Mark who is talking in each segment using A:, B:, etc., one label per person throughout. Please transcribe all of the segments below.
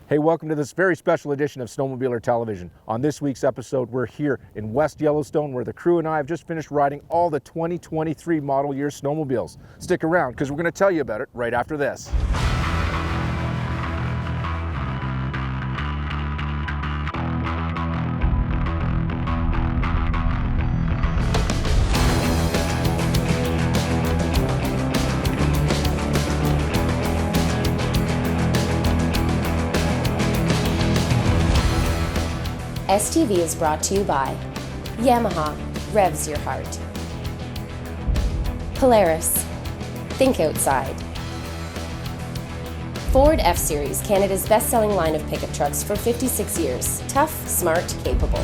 A: Hey, welcome to this very special edition of Snowmobiler Television. On this week's episode, we're here in West Yellowstone where the crew and I have just finished riding all the 2023 model year snowmobiles. Stick around because we're going to tell you about it right after this.
B: STV is brought to you by Yamaha, revs your heart. Polaris, think outside. Ford F-Series, Canada's best-selling line of pickup trucks for 56 years. Tough, smart, capable.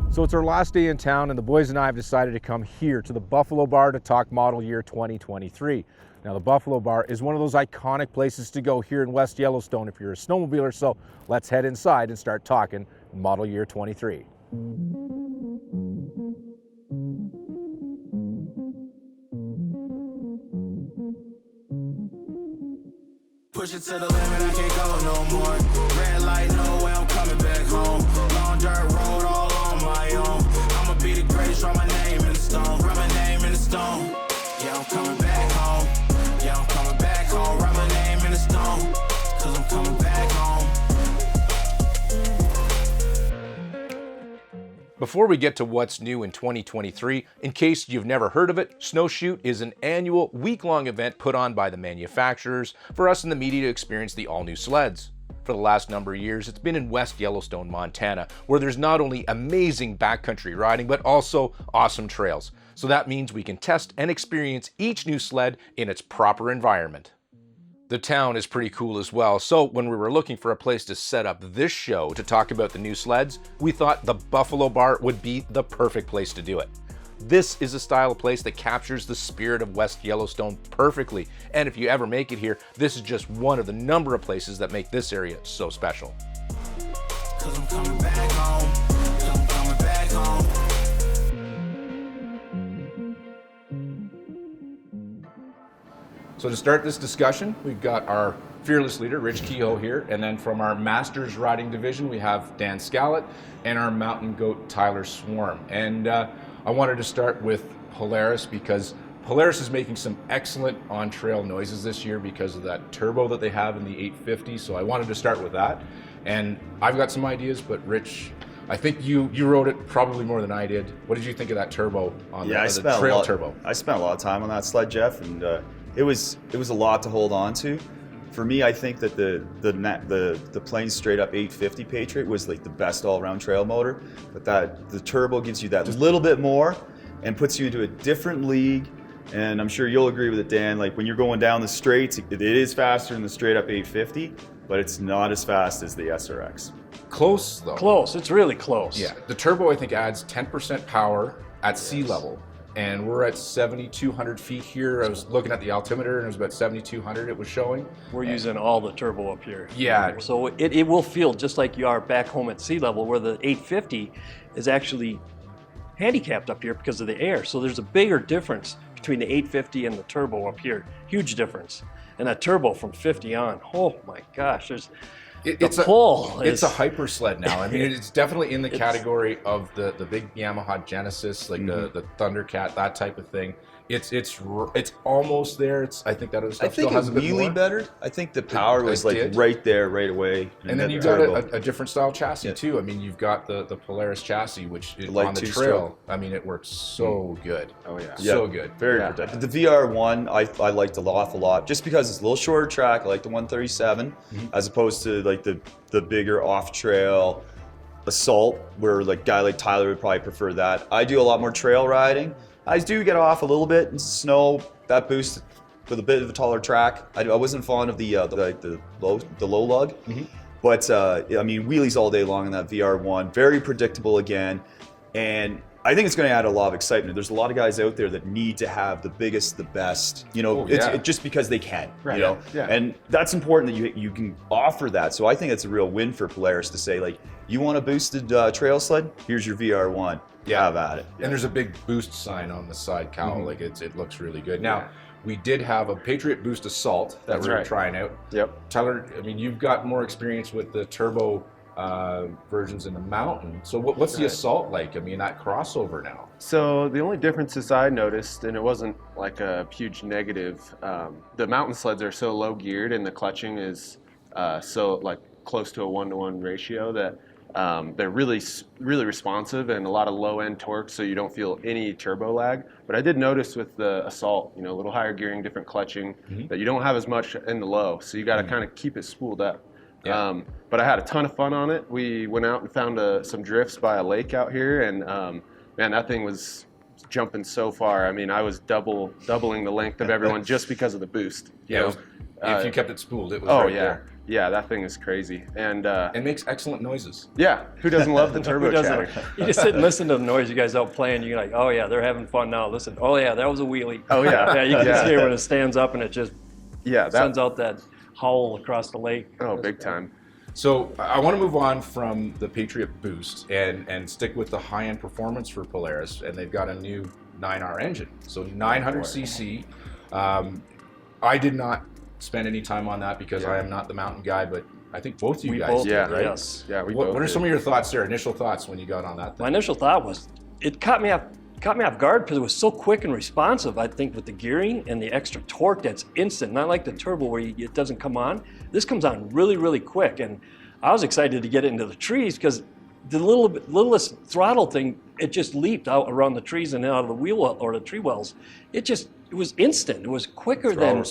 A: So it's our last day in town and the boys and I have decided to come here to the Buffalo Bar to talk model year 2023. Now the Buffalo Bar is one of those iconic places to go here in West Yellowstone if you're a snowmobiler, so let's head inside and start talking model year 23.
C: Push it to the limit, I can't go no more. Red light, no way, I'm coming back home. Long dirt road, all on my own. I'ma be the greatest, write my name in the stone. Write my name in the stone. Yeah, I'm coming back home. Yeah, I'm coming back home. Write my name in the stone. Cause I'm coming back home.
A: Before we get to what's new in 2023, in case you've never heard of it, Snowshoot is an annual week-long event put on by the manufacturers for us in the media to experience the all-new sleds. For the last number of years, it's been in West Yellowstone, Montana, where there's not only amazing backcountry riding, but also awesome trails. So that means we can test and experience each new sled in its proper environment. The town is pretty cool as well, so when we were looking for a place to set up this show to talk about the new sleds, we thought the Buffalo Bar would be the perfect place to do it. This is a style of place that captures the spirit of West Yellowstone perfectly, and if you ever make it here, this is just one of the number of places that make this area so special.
C: 'Cause I'm coming back home. 'Cause I'm coming back home.
A: So to start this discussion, we've got our fearless leader, Rich Kehoe here, and then from our Masters Riding Division, we have Dan Scallett, and our Mountain Goat, Tyler Swarm. And I wanted to start with Polaris because Polaris is making some excellent on-trail noises this year because of that turbo that they have in the 850, so I wanted to start with that. And I've got some ideas, but Rich, I think you wrote it probably more than I did. What did you think of that turbo on the trail turbo?
D: I spent a lot of time on that sled, Jeff, and it was a lot to hold on to. For me, I think that the plain straight up 850 Patriot was like the best all-around trail motor, but the turbo gives you that little bit more and puts you into a different league. And I'm sure you'll agree with it, Dan. Like when you're going down the straights, it is faster than the straight up 850, but it's not as fast as the SRX.
A: Close though.
E: Close, it's really close.
A: Yeah, the turbo I think adds 10% power at sea level. And we're at 7,200 feet here. I was looking at the altimeter and it was about 7,200 it was showing.
E: We're using all the turbo up here.
A: Yeah.
E: So it will feel just like you are back home at sea level, where the 850 is actually handicapped up here because of the air. So there's a bigger difference between the 850 and the turbo up here. Huge difference. And that turbo from 50 on, oh my gosh, it's
A: a hyper sled now. I mean, it's definitely in the category of the big Yamaha Genesis, like the Thundercat, that type of thing. It's almost there. I think that other stuff still has a bit more.
D: Better. I think the power was like right there, right away.
A: And then you've got a different style chassis too. I mean, you've got the Polaris chassis, which on the trail, I mean, it works so good.
D: Oh yeah,
A: so good.
D: Very protected. The VR1 I liked an awful lot, just because it's a little shorter track. I like the 137 as opposed to like the bigger off trail Assault, where like a guy like Tyler would probably prefer that. I do a lot more trail riding. I do get off a little bit in snow. That boost with a bit of a taller track. I wasn't fond of the low lug, but I mean wheelies all day long in that VR1. Very predictable again, and I think it's going to add a lot of excitement. There's a lot of guys out there that need to have the biggest, the best. You know, it's just because they can. Right. You know, and that's important that you can offer that. So I think it's a real win for Polaris to say, like, you want a boosted trail sled? Here's your VR1. have at it.
A: And there's a big boost sign on the side cowl. Like it looks really good. Now, we did have a Patriot Boost Assault that we were trying out.
F: Yep.
A: Tyler, I mean, you've got more experience with the turbo versions in the mountain. So what's the Assault like? I mean, that crossover now.
F: So the only differences I noticed, and it wasn't like a huge negative, the mountain sleds are so low geared and the clutching is so like close to a 1-to-1 ratio that they're really responsive and a lot of low end torque, so you don't feel any turbo lag. But I did notice with the Assault, you know, a little higher gearing, different clutching, that you don't have as much in the low, so you got to kind of keep it spooled up.
A: Yeah.
F: But I had a ton of fun on it. We went out and found some drifts by a lake out here, and man, that thing was jumping so far. I mean, I was doubling the length of everyone just because of the boost.
A: If you kept it spooled, it was right there.
F: Yeah, that thing is crazy. And
A: it makes excellent noises.
F: Yeah, who doesn't love the turbo chatter?
E: You just sit and listen to the noise you guys out playing. You're like, oh yeah, they're having fun now. Listen, oh yeah, that was a wheelie.
F: Oh yeah.
E: Yeah, you can just hear when it stands up and it just sends out that howl across the lake.
F: Oh, big time.
A: So I want to move on from the Patriot Boost and stick with the high-end performance for Polaris, and they've got a new 9R engine. So 900cc. I did not spend any time on that because I am not the mountain guy, but I think both of you guys did, right?
E: Yes.
F: Yeah,
A: What are some of your thoughts there, initial thoughts when you got on that thing?
E: My initial thought was it caught me off guard because it was so quick and responsive. I think with the gearing and the extra torque that's instant, not like the turbo where it doesn't come on. This comes on really, really quick, and I was excited to get it into the trees because the littlest throttle thing, it just leaped out around the trees and out of the wheel well, or the tree wells. It was instant. It was quicker than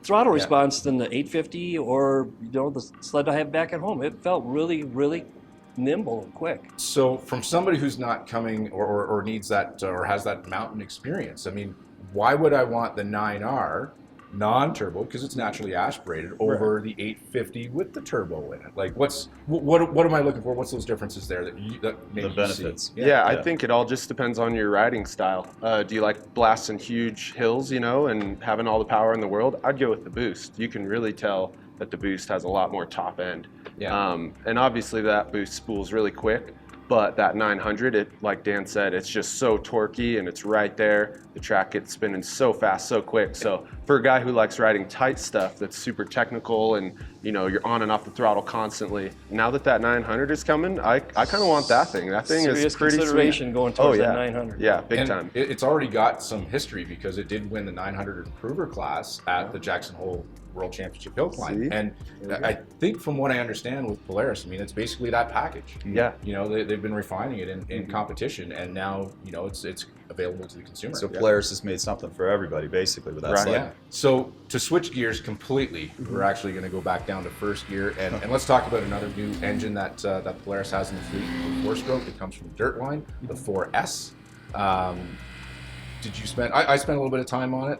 E: throttle response than the 850 or the sled I have back at home. It felt really, really nimble and quick.
A: So from somebody who's not coming or needs that or has that mountain experience, I mean, why would I want the 9R non-turbo, because it's naturally aspirated, over the 850 with the turbo in it? Like, what am I looking for? What's those differences there that maybe
D: the benefits?
A: You see?
F: Yeah, I think it all just depends on your riding style. Do you like blasting huge hills, you know, and having all the power in the world? I'd go with the boost. You can really tell that the boost has a lot more top end.
A: Yeah.
F: And obviously that boost spools really quick, but that 900, like Dan said, it's just so torquey and it's right there. The track gets spinning so fast, so quick. So for a guy who likes riding tight stuff that's super technical and, you know, you're on and off the throttle constantly, now that 900 is coming, I kind of want that thing. That thing
E: Serious
F: is pretty
E: consideration
F: sweet.
E: going towards that 900.
F: Yeah, big
A: And
F: time.
A: it's already got some history because it did win the 900 improver class at the Jackson Hole World Championship Hill Climb.
F: See?
A: And I think from what I understand with Polaris, I mean, it's basically that package.
F: Yeah.
A: You know, they've been refining it in competition, and now, you know, it's available to the consumer.
D: So Polaris has made something for everybody, basically, with that sled.
A: Yeah. So to switch gears completely, we're actually going to go back down to first gear, and let's talk about another new engine that Polaris has in the fleet, the 4-stroke. It comes from Dirtline, the 4S. Did you spend? I spent a little bit of time on it.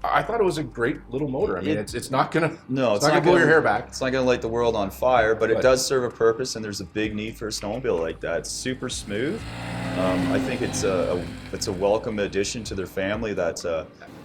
A: I thought it was a great little motor. I mean, it's not gonna it's not gonna blow your hair back.
D: It's not gonna light the world on fire, but it does serve a purpose, and there's a big need for a snowmobile like that. It's super smooth. I think it's a welcome addition to their family. That's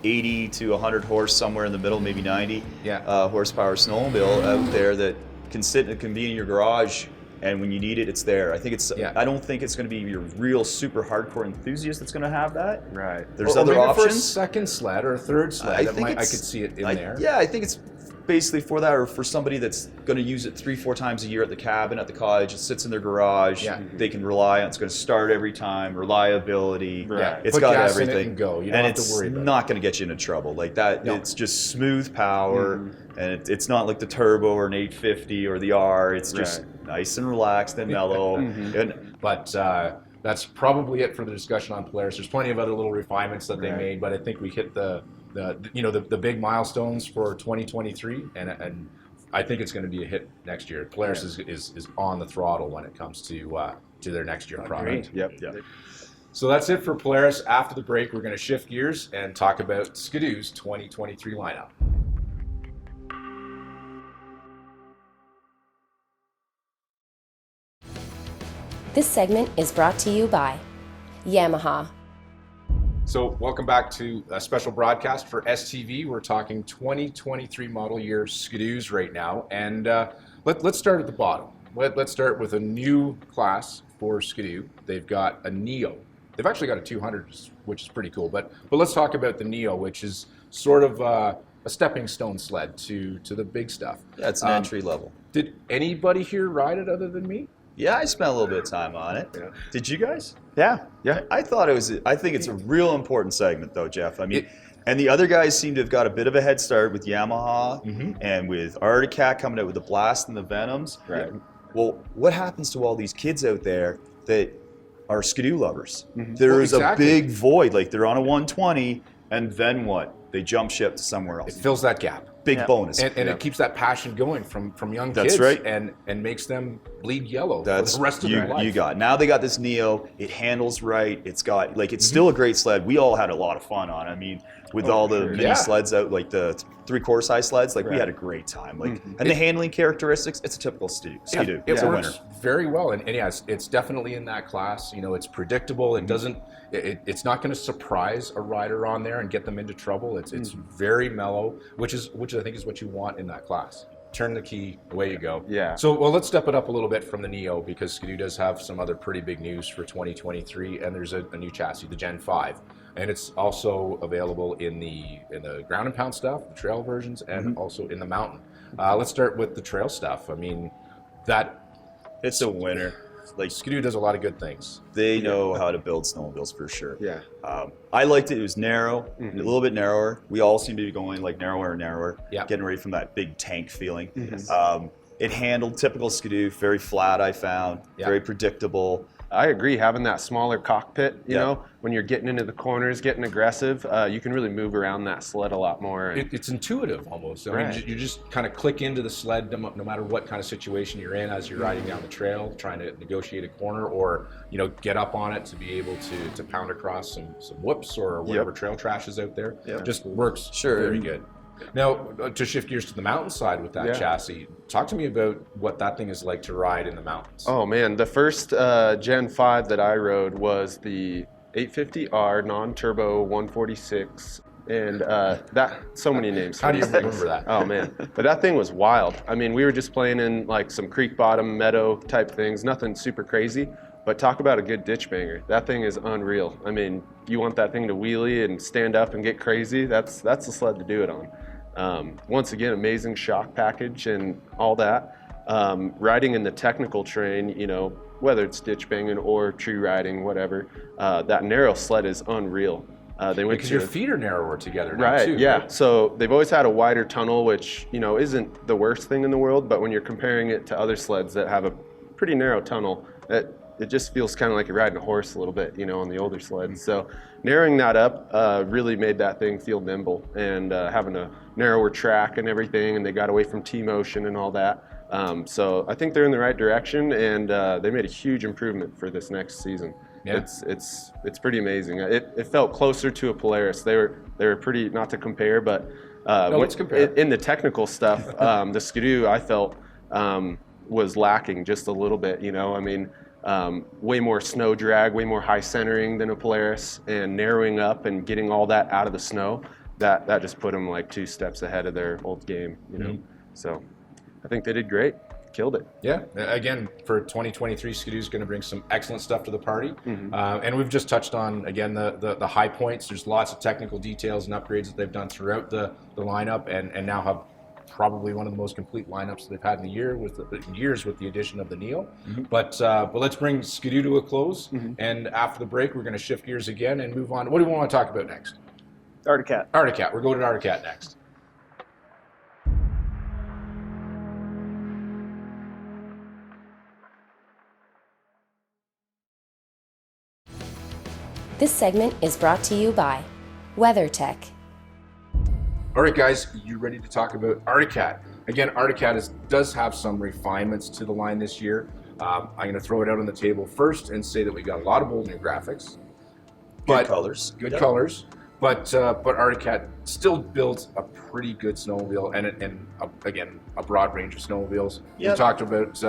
D: 80 to 100 horse, somewhere in the middle, maybe 90 horsepower snowmobile out there that can sit and can be in your garage. And when you need it, it's there. I think I don't think it's going to be your real super hardcore enthusiast that's going to have that.
F: Right.
D: There's
A: or
D: other
A: maybe
D: options.
A: For a second sled or a third sled, I could see it in there.
D: Yeah, I think it's basically for that, or for somebody that's going to use it 3-4 times a year at the cabin, at the cottage. It sits in their garage. Yeah. They can rely on. It's going to start every time. Reliability.
A: Right.
D: It's
A: Put
D: got
A: gas
D: everything.
A: In it and go. You don't have to worry about it.
D: It's not going to get you into trouble like that. No. It's just smooth power, and it's not like the turbo or an 850 or the R. It's just nice and relaxed and mellow.
A: But that's probably it for the discussion on Polaris. There's plenty of other little refinements that they made, but I think we hit the big milestones for 2023, and I think it's going to be a hit next year. Polaris is on the throttle when it comes to their next year product.
F: Yep.
A: So that's it for Polaris. After the break, we're going to shift gears and talk about Skidoo's 2023 lineup.
B: This segment is brought to you by Yamaha.
A: So welcome back to a special broadcast for STV. We're talking 2023 model year Skidoos right now, and let's start at the bottom. let's start with a new class for Skidoo. They've got a Neo. They've actually got a 200, which is pretty cool. But let's talk about the Neo, which is sort of a stepping stone sled to the big stuff.
D: Yeah, it's an entry level.
A: Did anybody here ride it other than me?
D: Yeah, I spent a little bit of time on it. Yeah. Did you guys?
F: Yeah.
D: I think it's a real important segment though, Jeff. I mean, and the other guys seem to have got a bit of a head start with Yamaha and with Arctic Cat coming out with the Blast and the Venoms.
F: Right.
D: Well, what happens to all these kids out there that are Skidoo lovers? There is a big void. Like they're on a 120, and then what? They jump ship to somewhere else.
A: It fills that gap.
D: Big bonus.
A: And it keeps that passion going from young
D: That's
A: kids.
D: right.
A: And makes them bleed yellow
D: That's
A: for the rest of their life.
D: You got. Now they got this Neo. It handles right. It's got, like, it's still a great sled. We all had a lot of fun on it. I mean, with all the mini sleds out, like the 3/4 size sleds, like we had a great time. Like, and the handling characteristics, it's a typical Skidoo.
A: It
D: It's a
A: works
D: winner.
A: very well, and yes, it's definitely in that class. You know, it's predictable. It doesn't. It's not going to surprise a rider on there and get them into trouble. It's very mellow, which I think is what you want in that class. Turn the key, away you go.
F: Yeah.
A: So, well, let's step it up a little bit from the Neo, because Skidoo does have some other pretty big news for 2023, and there's a new chassis, the Gen 5. And it's also available in the ground and pound stuff, the trail versions, and also in the mountain. Let's start with the trail stuff. I mean,
D: It's a winner. Like,
A: Skidoo does a lot of good things.
D: they know how to build snowmobiles for sure.
F: Yeah.
D: I liked it. It was narrow, a little bit narrower. We all seem to be going like narrower and narrower, getting away from that big tank feeling. It handled typical Skidoo, very flat, I found, very predictable.
F: I agree. Having that smaller cockpit, you know, when you're getting into the corners, getting aggressive, you can really move around that sled a lot more.
A: It's intuitive almost. I mean, you just kind of click into the sled no matter what kind of situation you're in as you're riding down the trail, trying to negotiate a corner, or get up on it to be able to pound across some whoops or whatever trail trash is out there. Just works very good. Now, to shift gears to the mountainside with that chassis, talk to me about what that thing is like to ride in the mountains.
F: Oh man, the first Gen 5 that I rode was the 850R non-turbo 146, and so many names.
A: How do you remember that?
F: Oh man, but that thing was wild. I mean, we were just playing in like some creek bottom meadow type things, nothing super crazy. But talk about a good ditch banger. That thing is unreal. I mean, you want that thing to wheelie and stand up and get crazy, that's the sled to do it on. Once again, amazing shock package and all that. Riding in the technical terrain, whether it's ditch banging or tree riding, whatever, that narrow sled is unreal.
A: Because your feet are narrower together now,
F: right,
A: too.
F: yeah.
A: Right?
F: So they've always had a wider tunnel, which, isn't the worst thing in the world, but when you're comparing it to other sleds that have a pretty narrow tunnel, it just feels kind of like you're riding a horse a little bit, on the older sleds. So narrowing that up really made that thing feel nimble, and having a narrower track and everything, and they got away from T-motion and all that. So I think they're in the right direction, and they made a huge improvement for this next season. Yeah. It's pretty amazing. It felt closer to a Polaris. They were pretty, not to compare, but
A: let's compare.
F: In the technical stuff, the Skidoo I felt was lacking just a little bit. I mean, way more snow drag, way more high centering than a Polaris, and narrowing up and getting all that out of the snow. That just put them like 2 steps ahead of their old game. So I think they did great. Killed it. Yeah.
A: Again, for 2023, Skidoo's going to bring some excellent stuff to the party. And we've just touched on, again, the high points. There's lots of technical details and upgrades that they've done throughout the lineup, and now have probably one of the most complete lineups they've had in the years with the addition of the Neo. But let's bring Skidoo to a close. And after the break, we're going to shift gears again and move on. What do we want to talk about next?
G: Arctic Cat.
A: Arctic Cat. We're going to Arctic Cat next.
B: This segment is brought to you by WeatherTech.
A: All right, guys, you ready to talk about Arctic Cat? Again, Arctic Cat does have some refinements to the line this year. I'm going to throw it out on the table first and say that we got a lot of bold new graphics.
D: Good colors.
A: Good colors. But Arctic Cat still builds a pretty good snowmobile, and again, a broad range of snowmobiles. We talked about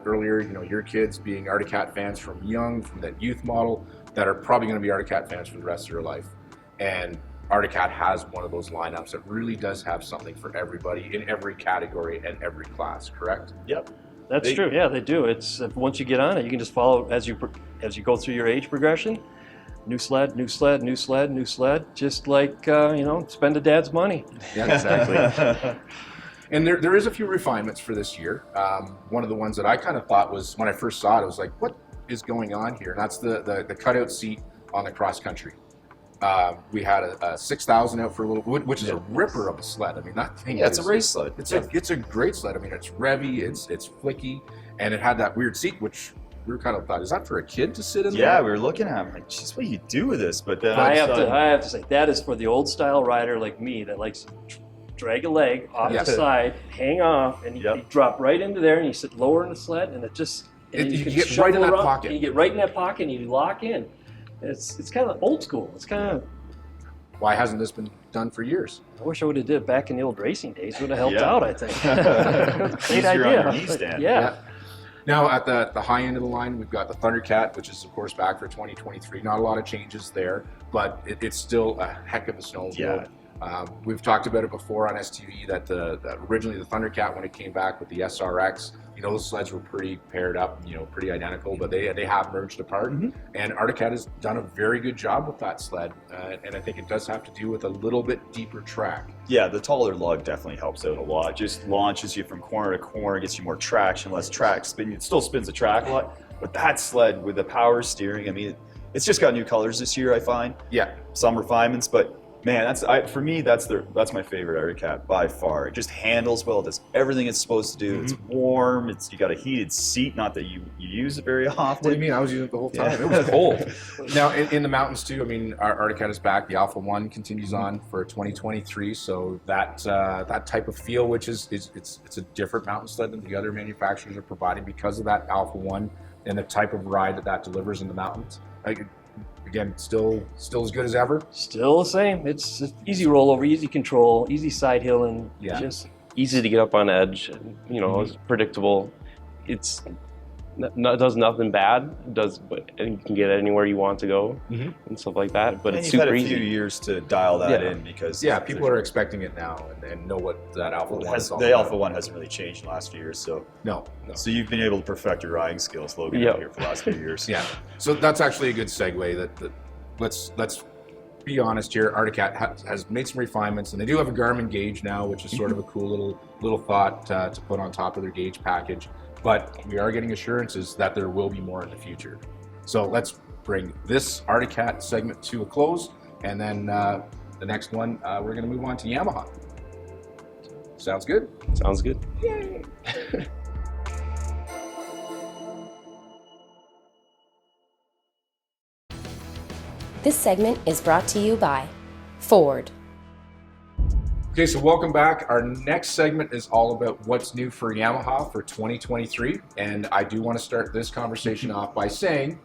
A: earlier, your kids being Arctic Cat fans from that youth model, that are probably going to be Arctic Cat fans for the rest of their life. And Arctic Cat has one of those lineups that really does have something for everybody in every category and every class, correct?
G: Yep,
E: That's true. Yeah, they do. It's once you get on it, you can just follow as you go through your age progression. New sled, new sled, new sled, new sled. Just like spend a dad's money.
A: Yeah, exactly. And there is a few refinements for this year. One of the ones that I kind of thought was, when I first saw it, I was like, what is going on here? And that's the cutout seat on the cross country. We had a 6,000 out for a little, which is a ripper of a sled. I mean, that thing.
D: Yeah, it's a race sled.
A: It's a great sled. I mean, it's revvy, it's flicky, and it had that weird seat, which we were kind of thought, is that for a kid to sit in there?
D: Yeah, we were looking at it, like, geez, what do you do with this? But then
E: I have to say, that is for the old style rider like me that likes to drag a leg off the side, hang off, and you drop right into there, and you sit lower in the sled, and it just
A: you get right in that pocket.
E: You get right in that pocket, and you lock in. It's kind of old school. It's kind of.
A: Why hasn't this been done for years?
E: I wish I would have did it back in the old racing days. Would have helped out, I think. Great
D: Easier
E: idea.
D: on your knee stand.
E: Yeah.
A: Now at the high end of the line, we've got the Thundercat, which is of course back for 2023. Not a lot of changes there, but it's still a heck of a snowmobile.
D: Yeah.
A: We've talked about it before on STV that originally the Thundercat, when it came back with the SRX, those sleds were pretty paired up, pretty identical, but they have merged apart.
D: Mm-hmm.
A: And Arctic Cat has done a very good job with that sled, and I think it does have to do with a little bit deeper track.
D: Yeah, the taller lug definitely helps out a lot. Just launches you from corner to corner, gets you more traction, less track spin. It still spins the track a lot, but that sled with the power steering, I mean, it's just got new colors this year, I find.
A: Yeah.
D: Some refinements, but man, for me, that's my favorite Arctic Cat by far. It just handles well, it does everything it's supposed to do. Mm-hmm. It's warm, you got a heated seat, not that you use it very often.
A: What do you mean? I was using it the whole time. Yeah. It was cold. Now, in the mountains too, I mean, our Arctic Cat is back. The Alpha 1 continues on for 2023, so that type of feel, which is it's a different mountain sled than the other manufacturers are providing because of that Alpha 1 and the type of ride that delivers in the mountains. Again, still as good as ever.
E: Still the same. It's easy rollover, easy control, easy side hilling.
A: Yeah.
E: Just
G: easy to get up on edge. It's predictable. It does nothing bad. And you can get it anywhere you want to go and stuff like that. But it's super easy.
D: You've had a few years to dial that in because
A: people are expecting it now and know what that Alpha 1 is all
D: the
A: about.
D: Alpha 1 hasn't really changed in the last few years, so
A: no.
D: So you've been able to perfect your riding skills, Logan, out here for the last few years.
A: Yeah. So that's actually a good segue. That let's be honest here. Arctic Cat has made some refinements, and they do have a Garmin gauge now, which is sort of a cool little thought to put on top of their gauge package. But we are getting assurances that there will be more in the future. So let's bring this Arctic Cat segment to a close, and then the next one we're going to move on to Yamaha. Sounds good?
G: Sounds good.
A: Yay!
B: This segment is brought to you by Ford.
A: Okay, so welcome back. Our next segment is all about what's new for Yamaha for 2023. And I do want to start this conversation off by saying,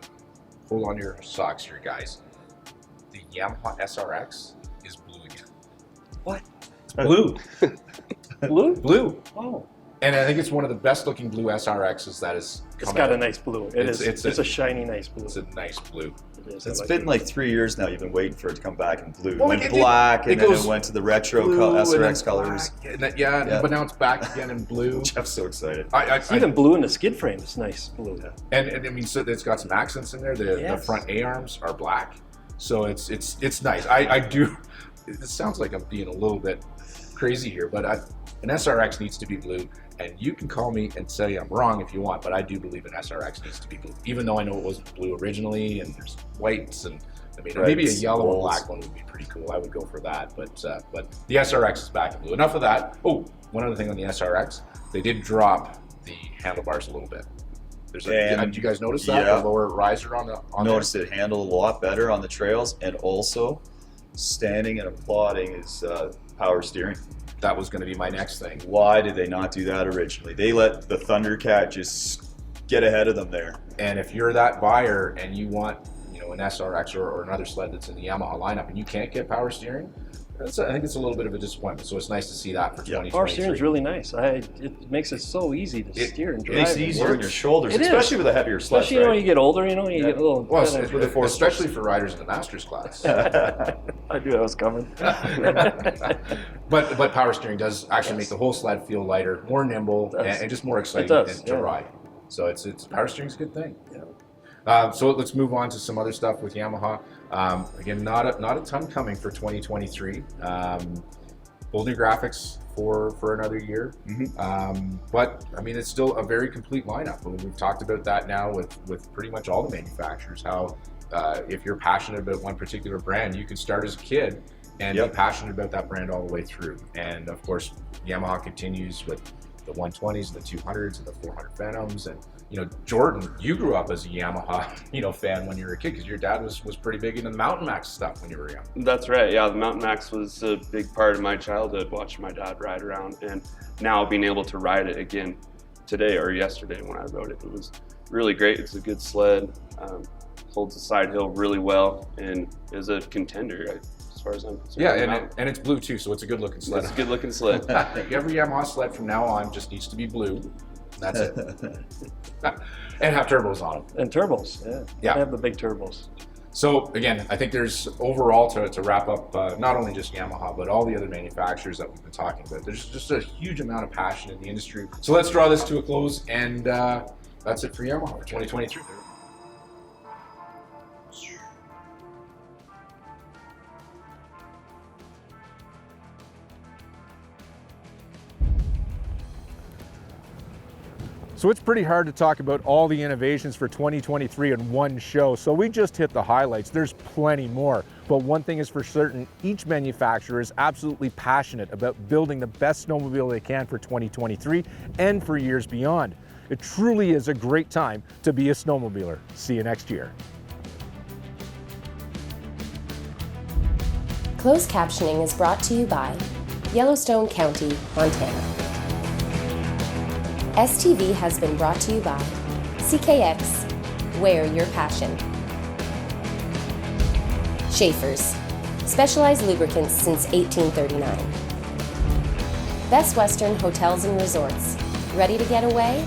A: hold on to your socks here, guys. The Yamaha SRX is blue again.
E: what?
A: Blue.
E: Blue?
A: Blue.
E: Oh.
A: And I think it's one of the best looking blue SRXs that is
E: It's
A: coming
E: got
A: out.
E: a nice blue. It's a shiny, nice blue.
A: It's a nice blue.
E: It is.
D: It's
E: I
D: been
E: like
D: like 3 years now. You've been waiting for it to come back in blue.
A: Well,
D: it went
A: it
D: black, and then
A: goes
D: it went to the retro
A: blue and
D: SRX
A: then
D: colors.
A: black, and then, but now it's back again in blue.
D: Jeff's so excited.
E: it. Even blue in the skid frame is nice blue.
A: And I mean, so it's got some accents in there. The
E: Yes.
A: front A arms are black, so it's nice. I do. It sounds like I'm being a little bit crazy here, but an SRX needs to be blue. And you can call me and say I'm wrong if you want, but I do believe an SRX needs to be blue, even though I know it wasn't blue originally. And there's whites, and I mean, maybe a yellow or black one would be pretty cool. I would go for that, but the SRX is back in blue. Enough of that. Oh, one other thing on the SRX, they did drop the handlebars a little bit. Did you guys notice that?
D: Yeah.
A: The lower riser on the
D: Noticed it handled a lot better on the trails, and also standing and applauding is power steering.
A: That was going to be my next thing.
D: Why did they not do that originally? They let the Thundercat just get ahead of them there.
A: And if you're that buyer and you want, an SRX or another sled that's in the Yamaha lineup and you can't get power steering, I think it's a little bit of a disappointment. So it's nice to see that for 2023.
E: Power steering is really nice. It makes it so easy to steer and drive.
D: It makes it easier on your shoulders, especially with a heavier sled.
E: Especially when you get older, you get a little.
A: Well, especially for riders in the master's class.
E: I knew that was coming.
A: But power steering does actually make the whole sled feel lighter, more nimble, and just more exciting to ride. So it's power steering's a good thing. Yeah. So let's move on to some other stuff with Yamaha. Again, not a ton coming for 2023. Bold new graphics for another year. But I mean, it's still a very complete lineup. We've talked about that now with pretty much all the manufacturers. How if you're passionate about one particular brand, you can start as a kid and be passionate about that brand all the way through. And of course, Yamaha continues with the 120s, the 200s, and the 400 Phantoms. And Jordan, you grew up as a Yamaha fan when you were a kid, because your dad was pretty big into the Mountain Max stuff when you were young.
G: That's right. Yeah, the Mountain Max was a big part of my childhood, watching my dad ride around, and now being able to ride it again today or yesterday when I rode it. It was really great. It's a good sled. Holds the side hill really well, and is a contender as far as I'm concerned.
A: Yeah, and it's blue too, so it's a good looking sled.
G: It's a good looking sled.
A: Every Yamaha sled from now on just needs to be blue. That's it. And have turbos on them.
E: And turbos, yeah. They have the big turbos.
A: So again, I think there's overall to wrap up, not only just Yamaha, but all the other manufacturers that we've been talking about. There's just a huge amount of passion in the industry. So let's draw this to a close, and that's it for Yamaha for 2023. So it's pretty hard to talk about all the innovations for 2023 in one show, so we just hit the highlights. There's plenty more, but one thing is for certain, each manufacturer is absolutely passionate about building the best snowmobile they can for 2023 and for years beyond. It truly is a great time to be a snowmobiler. See you next year.
B: Closed captioning is brought to you by Yellowstone County, Montana. STV has been brought to you by CKX, wear your passion. Schaefer's, specialized lubricants since 1839. Best Western Hotels and Resorts, ready to get away?